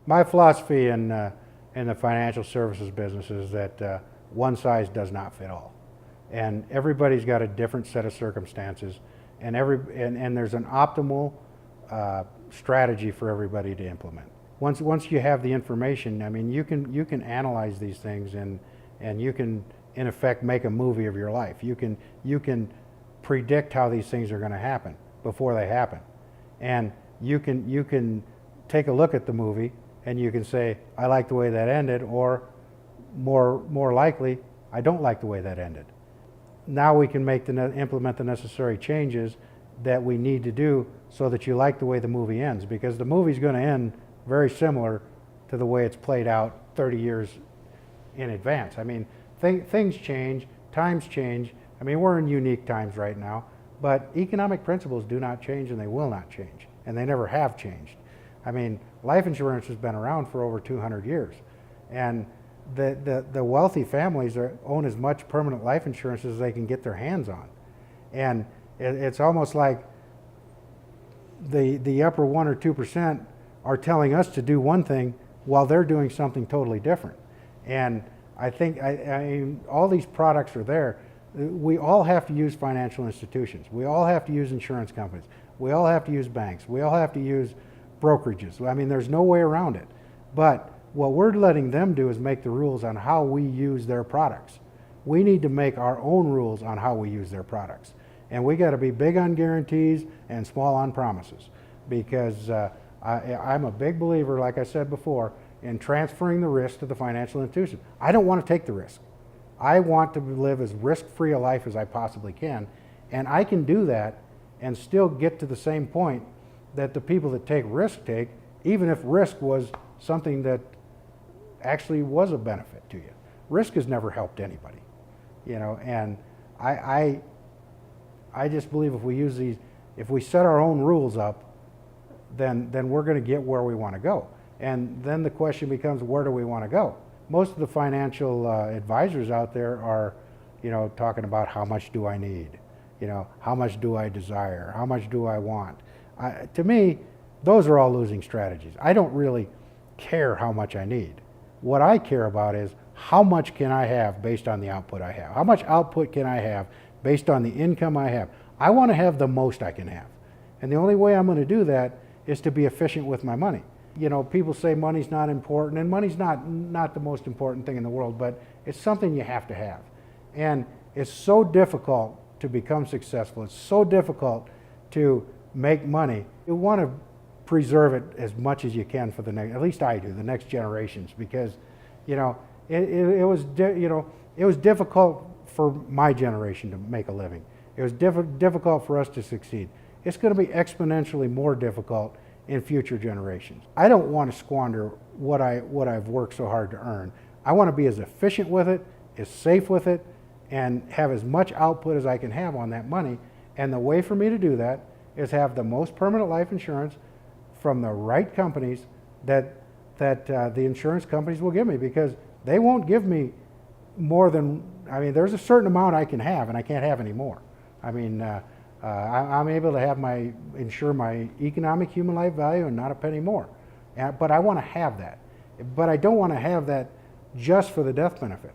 My philosophy in the financial services business is that one size does not fit all, and everybody's got a different set of circumstances, and there's an optimal strategy for everybody to implement. Once you have the information, I mean, you can analyze these things, and you can in effect make a movie of your life. You can predict how these things are going to happen before they happen, and you can take a look at the movie and you can say, I like the way that ended, or more likely, I don't like the way that ended. Now we can implement the necessary changes that we need to do so that you like the way the movie ends, because the movie's going to end very similar to the way it's played out 30 years in advance. I mean, things change, times change. I mean, we're in unique times right now, but economic principles do not change, and they will not change, and they never have changed. I mean, life insurance has been around for over 200 years, and the wealthy families own as much permanent life insurance as they can get their hands on. And it's almost like the upper 1 or 2% are telling us to do one thing while they're doing something totally different. And I think all these products are there. We all have to use financial institutions. We all have to use insurance companies. We all have to use banks. We all have to use brokerages. I mean, there's no way around it. But what we're letting them do is make the rules on how we use their products. We need to make our own rules on how we use their products. And we got to be big on guarantees and small on promises, because I'm a big believer, like I said before, in transferring the risk to the financial institution. I don't want to take the risk. I want to live as risk-free a life as I possibly can, and I can do that and still get to the same point that the people that take risk take, even if risk was something that actually was a benefit to you. Risk has never helped anybody, you know, and I just believe if we set our own rules up, then we're going to get where we want to go. And then the question becomes, where do we want to go? Most of the financial advisors out there are, you know, talking about how much do I need? You know, how much do I desire? How much do I want? To me, those are all losing strategies. I don't really care how much I need. What I care about is how much can I have based on the output I have? How much output can I have based on the income I have? I want to have the most I can have. And the only way I'm going to do that is to be efficient with my money. You know, people say money's not important, and money's not the most important thing in the world, but it's something you have to have. And it's so difficult to become successful. It's so difficult to make money. You want to preserve it as much as you can for the next, at least I do, the next generations, because, you know, it was difficult for my generation to make a living. It was difficult for us to succeed. It's going to be exponentially more difficult in future generations. I don't want to squander what I've worked so hard to earn. I want to be as efficient with it, as safe with it, and have as much output as I can have on that money. And the way for me to do that is have the most permanent life insurance from the right companies that the insurance companies will give me, because they won't give me more than, I mean, there's a certain amount I can have, and I can't have any more. I mean, I'm able to insure my economic human life value and not a penny more. But I want to have that. But I don't want to have that just for the death benefit.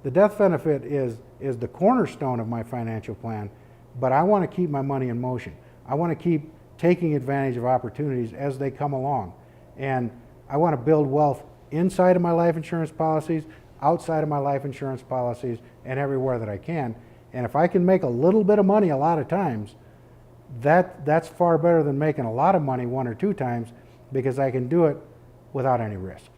The death benefit is the cornerstone of my financial plan, but I want to keep my money in motion. I want to keep taking advantage of opportunities as they come along. And I want to build wealth inside of my life insurance policies, outside of my life insurance policies, and everywhere that I can. And if I can make a little bit of money a lot of times, that's far better than making a lot of money 1 or 2 times, because I can do it without any risk.